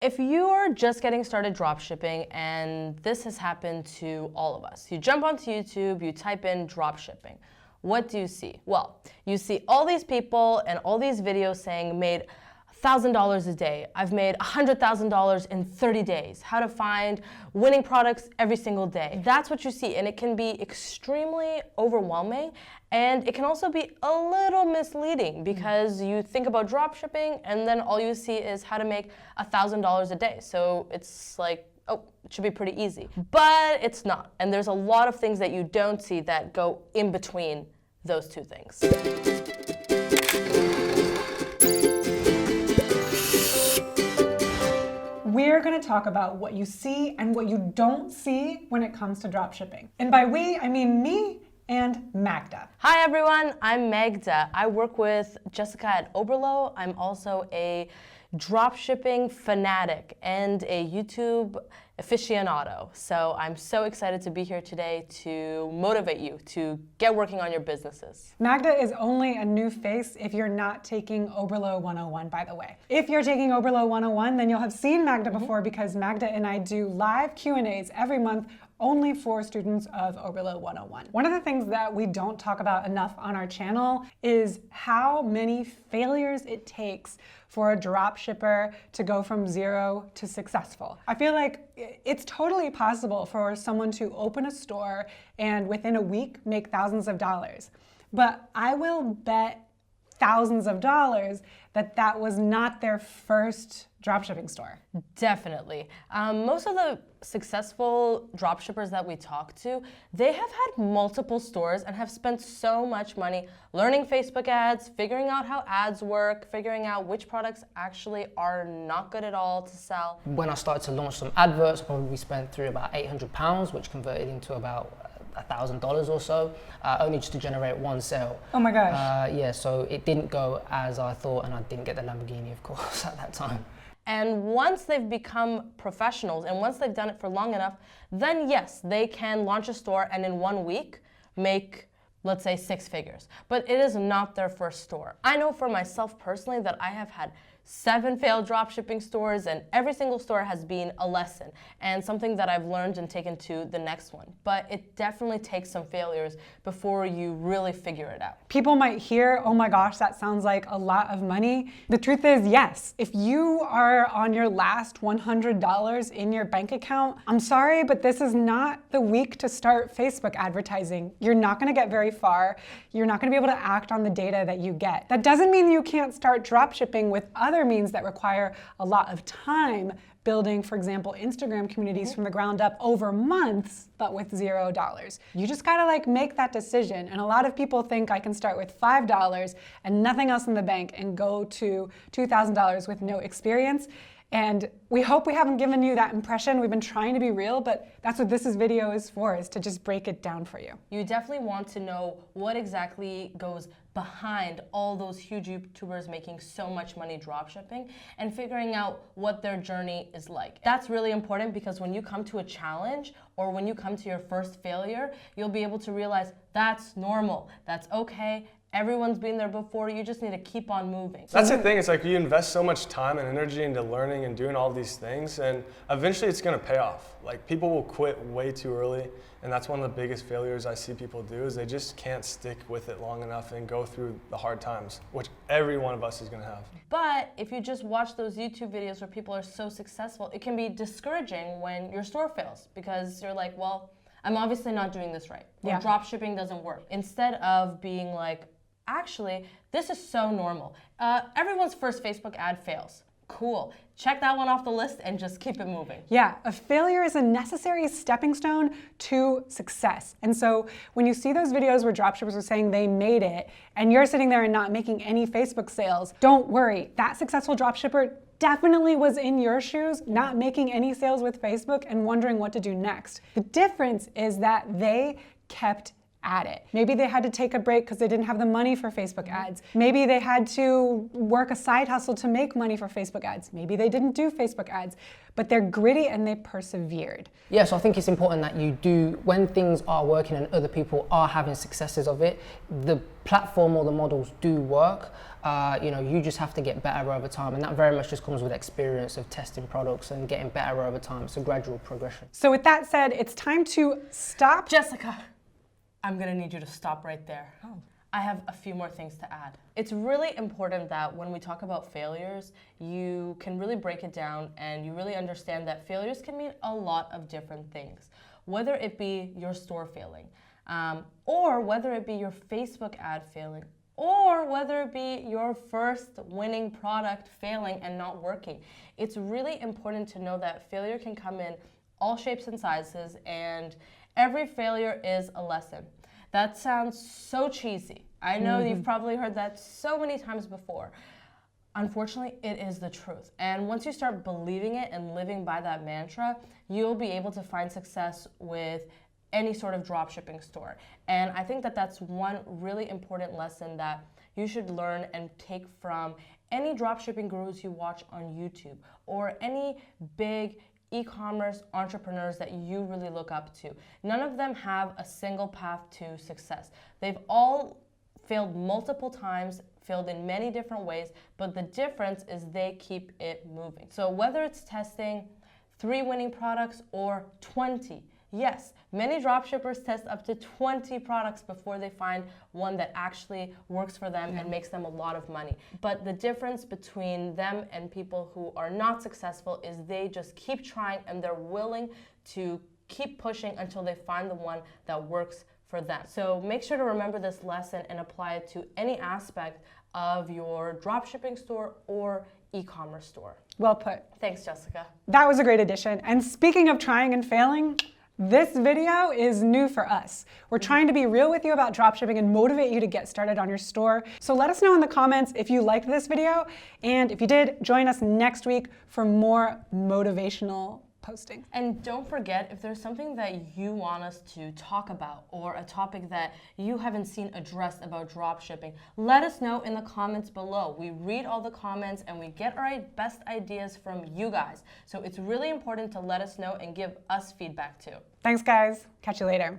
If you are just getting started dropshipping, and this has happened to all of us, you jump onto YouTube, you type in dropshipping. What do you see? Well, you see all these people and all these videos saying made $1,000 a day. I've made $100,000 in 30 days. How to find winning products every single day. That's what you see, and it can be extremely overwhelming, and it can also be a little misleading because you think about dropshipping and then all you see is how to make $1,000 a day. So it's like, oh, it should be pretty easy. But it's not, and there's a lot of things that you don't see that go in between those two things. We're going to talk about what you see and what you don't see when it comes to dropshipping. And by we, I mean me and Magda. Hi everyone, I'm Magda. I work with Jessica at Oberlo. I'm also a dropshipping fanatic and a YouTube aficionado. So I'm so excited to be here today to motivate you to get working on your businesses. Magda is only a new face if you're not taking Oberlo 101, by the way. If you're taking Oberlo 101, then you'll have seen Magda before because Magda and I do live Q&As every month only for students of Oberlo 101. One of the things that we don't talk about enough on our channel is how many failures it takes for a dropshipper to go from zero to successful. I feel like it's totally possible for someone to open a store and within a week make thousands of dollars. But I will bet thousands of dollars that that was not their first dropshipping store. Definitely. Most of the successful dropshippers that we talk to, they have had multiple stores and have spent so much money learning Facebook ads, figuring out how ads work, figuring out which products actually are not good at all to sell. When I started to launch some adverts, probably spent through about £800, which converted into about $1,000 or so, only just to generate one sale. Oh my gosh. Yeah, so it didn't go as I thought, and I didn't get the Lamborghini, of course, at that time. And once they've become professionals and once they've done it for long enough, then yes, they can launch a store and in 1 week make, let's say, 6 figures. But it is not their first store. I know for myself personally that I have had 7 failed dropshipping stores, and every single store has been a lesson and something that I've learned and taken to the next one. But it definitely takes some failures before you really figure it out. People might hear, oh my gosh, that sounds like a lot of money. The truth is, yes. If you are on your last $100 in your bank account, I'm sorry, but this is not the week to start Facebook advertising. You're not gonna get very far. You're not gonna be able to act on the data that you get. That doesn't mean you can't start dropshipping with other means that require a lot of time, building, for example, Instagram communities from the ground up over months, but with $0. You just gotta make that decision. And a lot of people think I can start with $5 and nothing else in the bank and go to $2,000 with no experience. And we hope we haven't given you that impression. We've been trying to be real, but that's what this video is for, is to just break it down for you. You definitely want to know what exactly goes behind all those huge YouTubers making so much money dropshipping and figuring out what their journey is like. That's really important because when you come to a challenge or when you come to your first failure, you'll be able to realize that's normal, that's okay. Everyone's been there before, you just need to keep on moving. That's the thing, it's like you invest so much time and energy into learning and doing all these things, and eventually it's gonna pay off. Like, people will quit way too early, and that's one of the biggest failures I see people do, is they just can't stick with it long enough and go through the hard times, which every one of us is gonna have. But if you just watch those YouTube videos where people are so successful, it can be discouraging when your store fails, because you're like, well, I'm obviously not doing this right, or dropshipping doesn't work. Instead of being like, actually, this is so normal. Everyone's first Facebook ad fails. Cool. Check that one off the list and just keep it moving. Yeah, a failure is a necessary stepping stone to success. And so when you see those videos where dropshippers are saying they made it and you're sitting there and not making any Facebook sales, don't worry. That successful dropshipper definitely was in your shoes, not making any sales with Facebook and wondering what to do next. The difference is that they kept at it. Maybe they had to take a break because they didn't have the money for Facebook ads. Maybe they had to work a side hustle to make money for Facebook ads. Maybe they didn't do Facebook ads, but they're gritty and they persevered. Yeah, so I think it's important that you do, when things are working and other people are having successes of it, the platform or the models do work. You just have to get better over time, and that very much just comes with experience of testing products and getting better over time. It's a gradual progression. So with that said, it's time to stop. Jessica, I'm gonna need you to stop right there. I have a few more things to add. It's really important that when we talk about failures, you can really break it down and you really understand that failures can mean a lot of different things. Whether it be your store failing, or whether it be your Facebook ad failing, or whether it be your first winning product failing and not working. It's really important to know that failure can come in all shapes and sizes, and every failure is a lesson. That sounds so cheesy. I know you've probably heard that so many times before. Unfortunately, it is the truth. And once you start believing it and living by that mantra, you'll be able to find success with any sort of dropshipping store. And I think that that's one really important lesson that you should learn and take from any dropshipping gurus you watch on YouTube, or any big e-commerce entrepreneurs that you really look up to. None of them have a single path to success. They've all failed multiple times, failed in many different ways, but the difference is they keep it moving. So whether it's testing 3 winning products or 20, yes, many dropshippers test up to 20 products before they find one that actually works for them and makes them a lot of money. But the difference between them and people who are not successful is they just keep trying and they're willing to keep pushing until they find the one that works for them. So make sure to remember this lesson and apply it to any aspect of your dropshipping store or e-commerce store. Well put. Thanks, Jessica. That was a great addition. And speaking of trying and failing, this video is new for us. We're trying to be real with you about dropshipping and motivate you to get started on your store. So let us know in the comments if you liked this video, and if you did, join us next week for more motivational posting. And don't forget, if there's something that you want us to talk about or a topic that you haven't seen addressed about dropshipping, let us know in the comments below. We read all the comments and we get our best ideas from you guys. So it's really important to let us know and give us feedback too. Thanks, guys. Catch you later.